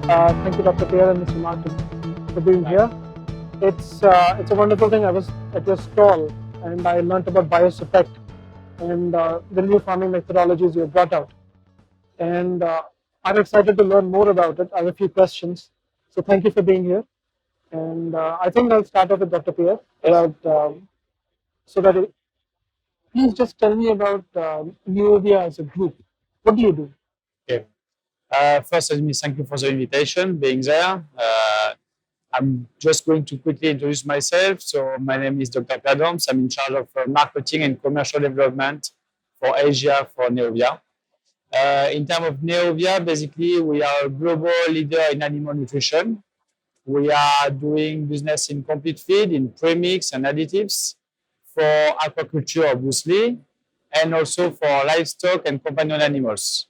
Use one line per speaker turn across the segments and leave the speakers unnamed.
Thank you, Dr. Pierre and Mr. Martin, for being here. It's a wonderful thing. I was at your stall and I learned about BIOSIPEC and the new farming methodologies you brought out. And I'm excited to learn more about it. I have a few questions. So thank you for being here. And I think I'll start off with Dr. Pierre about so that please just tell me about Neovia as a group. What do you do?
Okay. First, let me thank you for the invitation, being there. I'm just going to quickly introduce myself. So my name is Dr. PIERRE DOMPS. I'm in charge of marketing and commercial development for Asia for Neovia. In terms of Neovia, basically, we are a global leader in animal nutrition. We are doing business in complete feed, in premix and additives for aquaculture, obviously, and also for livestock and companion animals.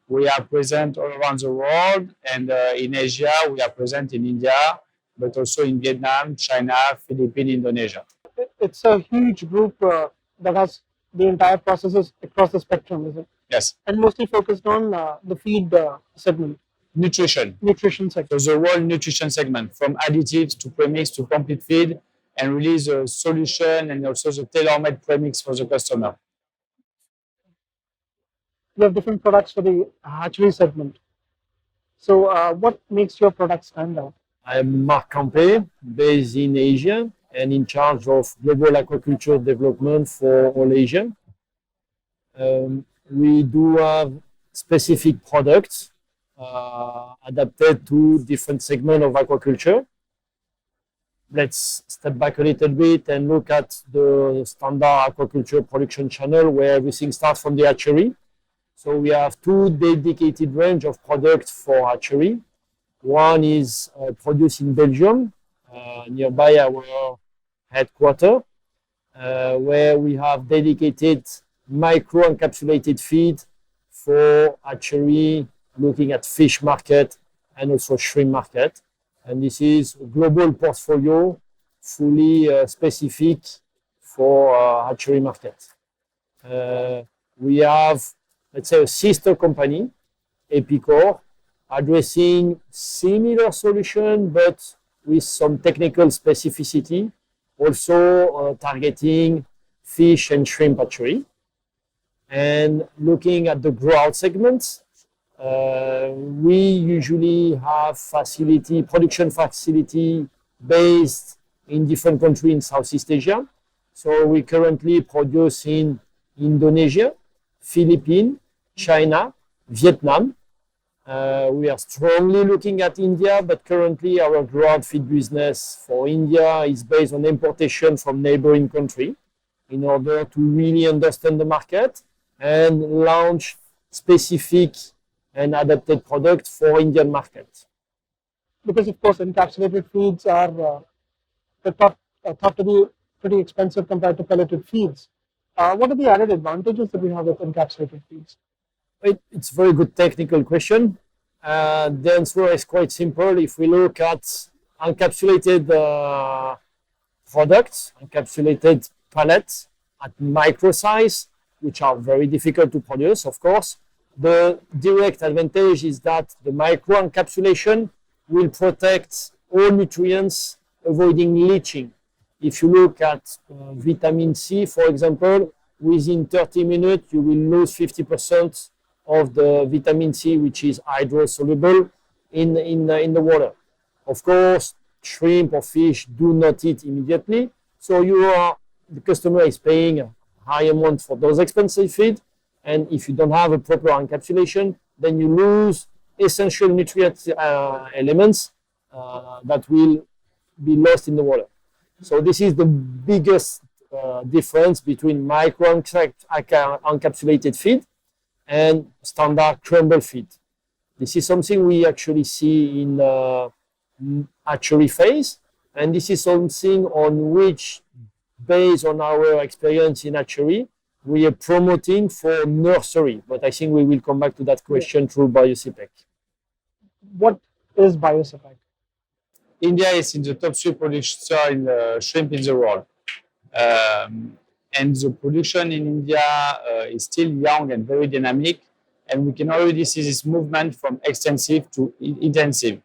We are present all around the world, and in Asia, we are present in India, but also in Vietnam, China, Philippines, Indonesia.
It's a huge group that has the entire processes across the spectrum, is it?
Yes.
And mostly focused on the feed segment.
Nutrition.
Nutrition sector.
So the whole nutrition segment, from additives to premix to complete feed, and really the solution and also the tailor-made premix for the customer.
You have different products for the hatchery segment. So what makes your product stand out?
I'm MARC CAMPET, based in Asia and in charge of global aquaculture development for all Asia. We do have specific products adapted to different segments of aquaculture. Let's step back a little bit and look at the standard aquaculture production channel where everything starts from the hatchery. So we have two dedicated range of products for hatchery. One is produced in Belgium, nearby our headquarters, where we have dedicated micro-encapsulated feed for hatchery, looking at fish market and also shrimp market. And this is a global portfolio, fully specific for hatchery market. We have, let's say, a sister company, Epicor, addressing similar solution, but with some technical specificity, also targeting fish and shrimp hatchery. And looking at the grow-out segments, we usually have production facility based in different countries in Southeast Asia. So we currently produce in Indonesia, Philippines, China, Vietnam. We are strongly looking at India, but currently our grow-out feed business for India is based on importation from neighboring country in order to really understand the market and launch specific and adapted product for Indian market.
Because of course encapsulated feeds are thought to be pretty expensive compared to pelleted feeds. What are the added advantages that we have with encapsulated feeds?
It's a very good technical question. The answer is quite simple. If we look at encapsulated products, encapsulated pellets at micro size, which are very difficult to produce, of course, the direct advantage is that the micro encapsulation will protect all nutrients, avoiding leaching. If you look at vitamin C, for example, within 30 minutes, you will lose 50% of the vitamin C, which is hydrosoluble in the water. Of course, shrimp or fish do not eat immediately, so the customer is paying a high amount for those expensive feed, and if you don't have a proper encapsulation, then you lose essential nutrient elements that will be lost in the water. So this is the biggest difference between micro encapsulated feed and standard crumble feed. This is something we actually see in hatchery phase, and this is something on which, based on our experience in hatchery, we are promoting for nursery. But I think we will come back to that question through BIOSIPEC.
What is BIOSIPEC?
India is in the top 3 producer in shrimp in the world. And the production in India is still young and very dynamic. And we can already see this movement from extensive to intensive.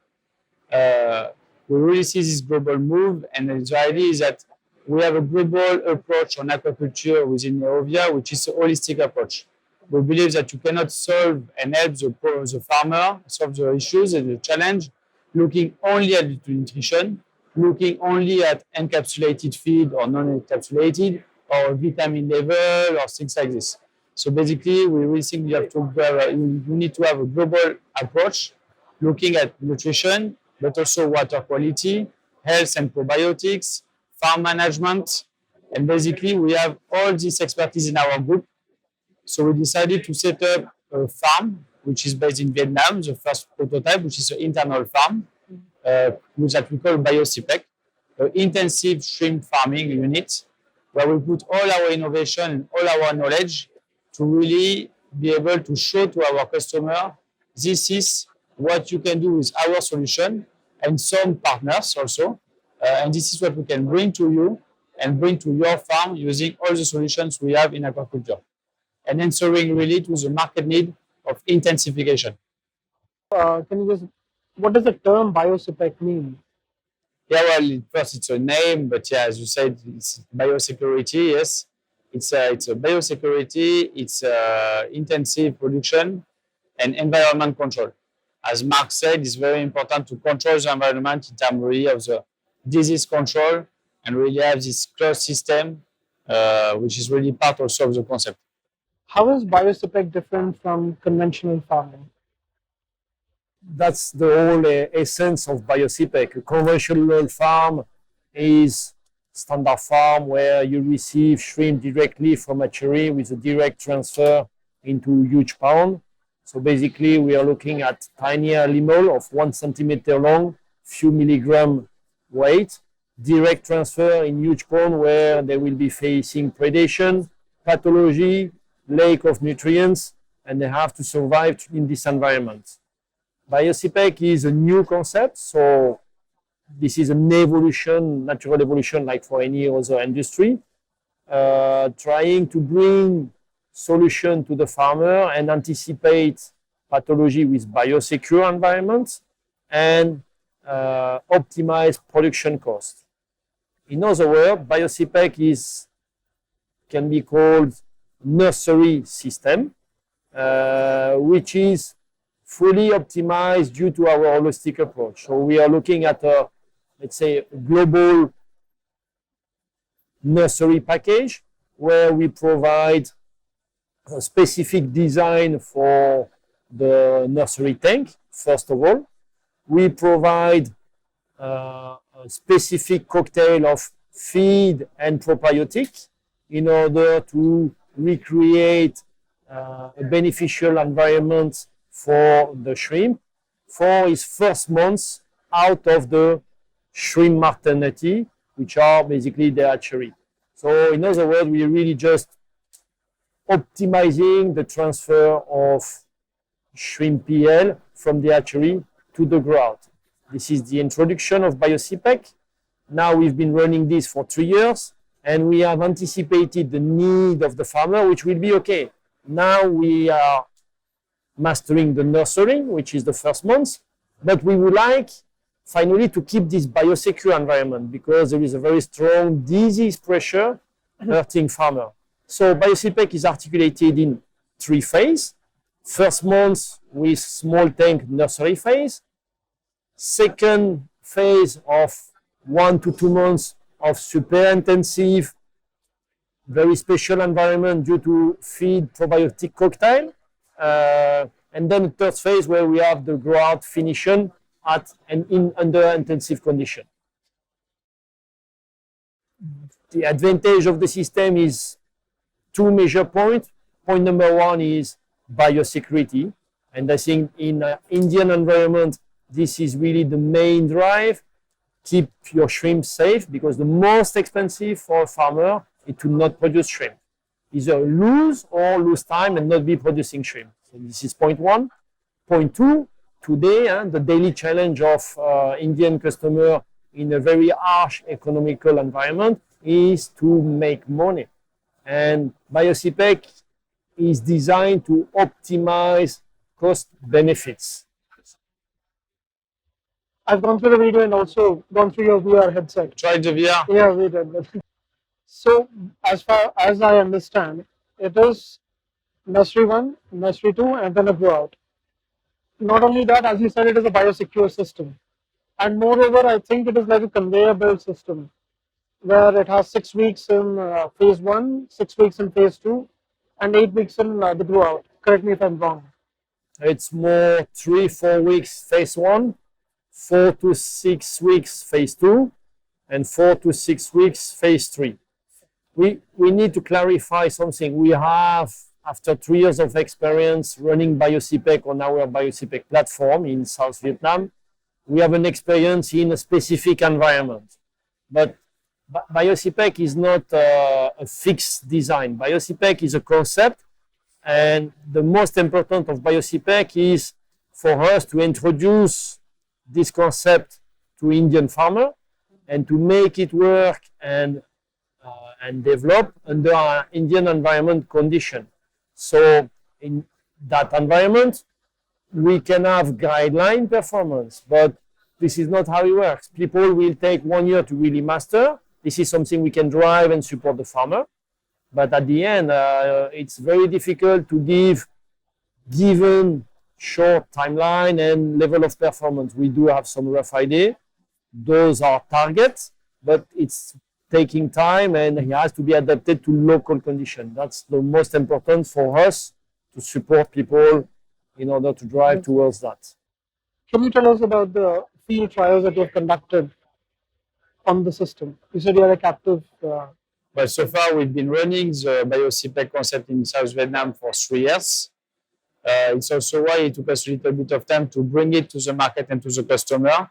we really see this global move, and the idea is that we have a global approach on aquaculture within Neovia, which is a holistic approach. We believe that you cannot solve and help the farmer solve the issues and the challenge looking only at the nutrition, looking only at encapsulated feed or non-encapsulated, or vitamin level or things like this. So basically, we really think you need to have a global approach looking at nutrition, but also water quality, health and probiotics, farm management, and basically we have all this expertise in our group. So we decided to set up a farm, which is based in Vietnam, the first prototype, which is an internal farm, which that we call BIOSIPEC, an intensive shrimp farming unit, where we put all our innovation and all our knowledge to really be able to show to our customer, this is what you can do with our solution and some partners also. And this is what we can bring to you and bring to your farm using all the solutions we have in aquaculture, and answering really to the market need of intensification.
What does the term BIOSIPEC mean?
Yeah, well, first it's a name, but yeah, as you said, it's biosecurity. Yes, it's a biosecurity. It's intensive production and environment control. As Mark said, it's very important to control the environment in terms really of the disease control and really have this closed system, which is really part also of the concept.
How is BIOSIPEC different from conventional farming?
That's the whole essence of BIOSIPEC. A conventional farm is standard farm where you receive shrimp directly from hatchery with a direct transfer into huge pond. So basically we are looking at tiny animal of 1 centimeter long, few milligram weight, direct transfer in huge pond where they will be facing predation, pathology, lack of nutrients, and they have to survive in this environment. BIOSIPEC is a new concept, so this is an evolution, natural evolution like for any other industry, trying to bring solution to the farmer and anticipate pathology with biosecure environments and optimize production cost. In other words, BIOSIPEC can be called nursery system, which is fully optimized due to our holistic approach. So we are looking at a, let's say, global nursery package where we provide a specific design for the nursery tank, first of all. We provide a specific cocktail of feed and probiotics in order to recreate a beneficial environment for the shrimp for his first months out of the shrimp maternity, which are basically the hatchery. So in other words, we are really just optimizing the transfer of shrimp PL from the hatchery to the grout. This is the introduction of BIOSIPEC. Now we've been running this for 3 years and we have anticipated the need of the farmer, which will be okay. Now we are mastering the nursery, which is the first month, but we would like finally to keep this biosecure environment because there is a very strong disease pressure hurting farmer. So BIOSIPEC is articulated in 3 phases. First month with small tank nursery phase. Second phase of 1 to 2 months of super intensive, very special environment due to feed probiotic cocktail. And then the third phase where we have the grout finishing under intensive condition. The advantage of the system is 2 major points. Point number 1 is biosecurity. And I think in an Indian environment, this is really the main drive. Keep your shrimp safe because the most expensive for a farmer is to not produce shrimp. Either lose time and not be producing shrimp. So this is point 1. Point 2, today, the daily challenge of Indian customer in a very harsh economical environment is to make money. And BIOSIPEC is designed to optimize cost benefits.
I've gone through the video and also gone through your VR headset.
Tried the VR?
Yeah, we did. So, as far as I understand, it is nursery 1, nursery 2, and then a grow out. Not only that, as you said, it is a biosecure system. And moreover, I think it is like a conveyor belt system where it has 6 weeks in phase 1, 6 weeks in phase 2, and 8 weeks in the grow out. Correct me if I'm wrong.
It's more 3-4 weeks phase 1, 4 to 6 weeks phase 2, and 4 to 6 weeks phase 3. We need to clarify something. We have, after 3 years of experience running BIOSIPEC on our BIOSIPEC platform in South Vietnam, we have an experience in a specific environment. But BIOSIPEC is not a fixed design. BIOSIPEC is a concept, and the most important of BIOSIPEC is for us to introduce this concept to Indian farmer and to make it work and develop under an Indian environment condition. So in that environment, we can have guideline performance, but this is not how it works. People will take 1 year to really master. This is something we can drive and support the farmer. But at the end, it's very difficult to give given short timeline and level of performance. We do have some rough idea. Those are targets, but it's taking time and it has to be adapted to local conditions. That's the most important for us to support people in order to drive towards that.
Can you tell us about the field trials that you have conducted on the system? You said you are a captive.
Well, so far we've been running the BIOSIPEC concept in South Vietnam for 3 years. It's also why it took us a little bit of time to bring it to the market and to the customer.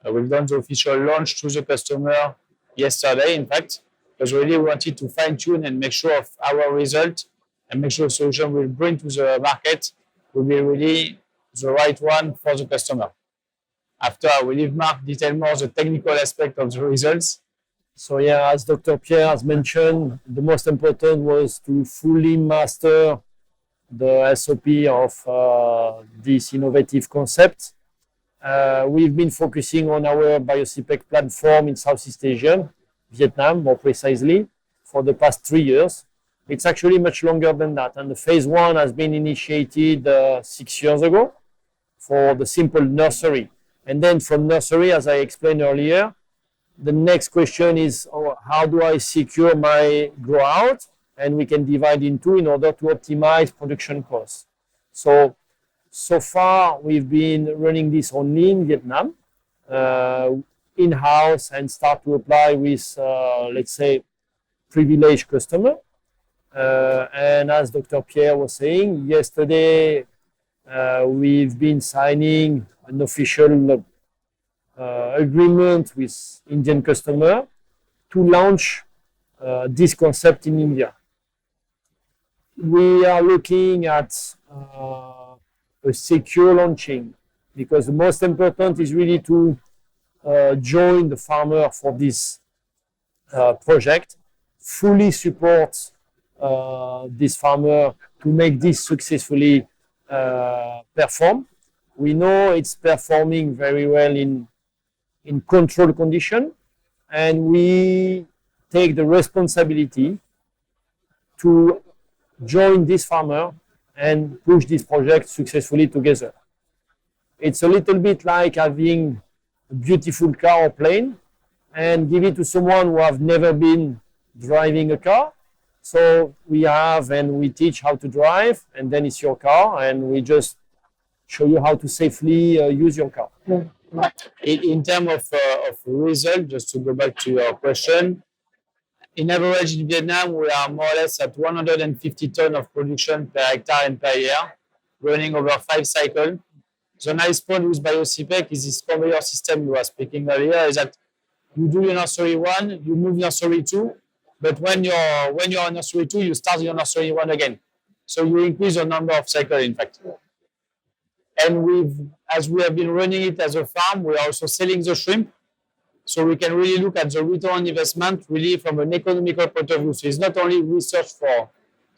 We've done the official launch to the customer yesterday, in fact, because really we wanted to fine-tune and make sure of our result and make sure the solution we'll bring to the market will be really the right one for the customer. After, I will leave Marc detail more the technical aspect of the results.
So yeah, as Dr. Pierre has mentioned, the most important was to fully master the SOP of this innovative concept. We've been focusing on our BIOSIPEC platform in Southeast Asia, Vietnam more precisely, for the past 3 years. It's actually much longer than that. And the phase 1 has been initiated 6 years ago for the simple nursery. And then from nursery, as I explained earlier, the next question is, how do I secure my grow out? And we can divide in two in order to optimize production costs. So far, we've been running this only in Vietnam, in-house, and start to apply with, let's say, privileged customer. And as Dr. Pierre was saying, yesterday, we've been signing an official agreement with Indian customer to launch this concept in India. We are looking at a secure launching because the most important is really to join the farmer for this project, fully support this farmer to make this successfully perform. We know it's performing very well in controlled condition, and we take the responsibility to join this farmer and push this project successfully together. It's a little bit like having a beautiful car or plane and give it to someone who have never been driving a car. So we have and we teach how to drive, and then it's your car, and we just show you how to safely use your car.
In terms of result, just to go back to your question, in average in Vietnam, we are more or less at 150 tons of production per hectare and per year, running over 5 cycles. The nice point with BIOSIPEC is this conveyor system you were speaking earlier, is that you do your nursery 1, you move nursery 2, but when you're on nursery 2, you start your nursery 1 again. So you increase the number of cycles, in fact. And as we have been running it as a farm, we are also selling the shrimp. So we can really look at the return on investment really from an economical point of view. So it's not only research for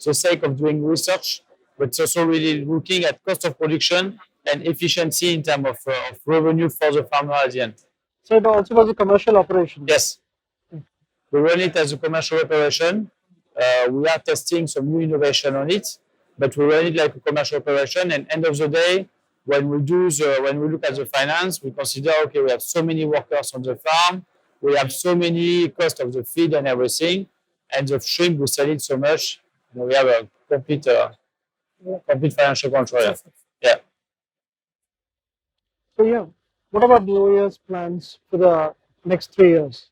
the sake of doing research, but it's also really looking at cost of production and efficiency in terms of revenue for the farmer at the end.
So it also was a commercial operation.
Yes, we run it as a commercial operation. We are testing some new innovation on it, but we run it like a commercial operation. And end of the day, when we look at the finance, we consider, okay, we have so many workers on the farm, we have so many cost of the feed and everything, and the shrimp we sell it so much, we have a complete financial control. Yeah.
So yeah, what about New Year's plans for the next 3 years?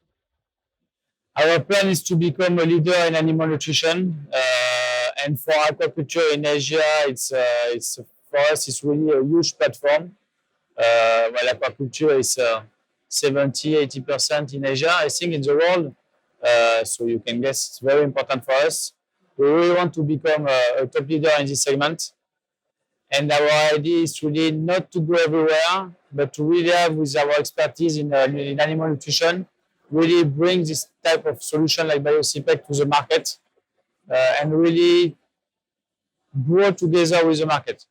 Our plan is to become a leader in animal nutrition, and for aquaculture in Asia, it's for us it's really a huge platform. While aquaculture is 70–80% in Asia, I think, in the world. So you can guess it's very important for us. We really want to become a top leader in this segment. And our idea is really not to go everywhere, but to really have, with our expertise in animal nutrition, really bring this type of solution like BIOSIPEC to the market, and really grow together with the market.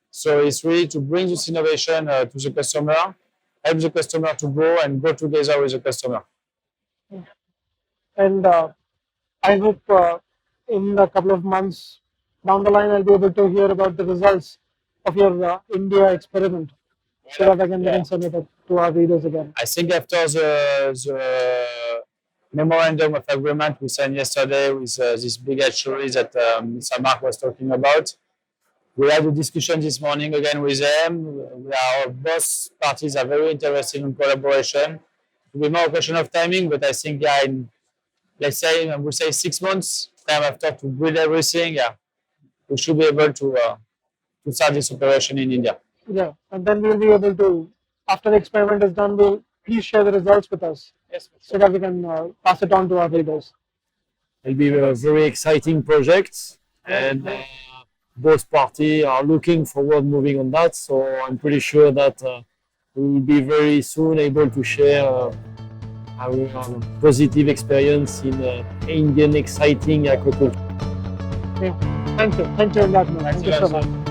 So it's really to bring this innovation to the customer, help the customer to grow and grow together with the customer.
And I hope in a couple of months down the line, I'll be able to hear about the results of your India experiment, so that I can send it to our readers again.
I think after the memorandum of agreement we signed yesterday with this big hatchery that Mr. Mark was talking about, we had a discussion this morning again with them. Both parties are very interested in collaboration. It will be more a question of timing, but I think, let's say, I would say 6 months time after to build everything, we should be able to start this operation in India.
Yeah, and then we'll be able to, after the experiment is done, we'll please share the results with us, so that we can pass it on to our readers.
It'll be a very exciting project, and both parties are looking forward moving on that. So I'm pretty sure that we will be very soon able to share our positive experience in Indian exciting aquaculture.
Yeah. Thank you on that note. Thank you so much.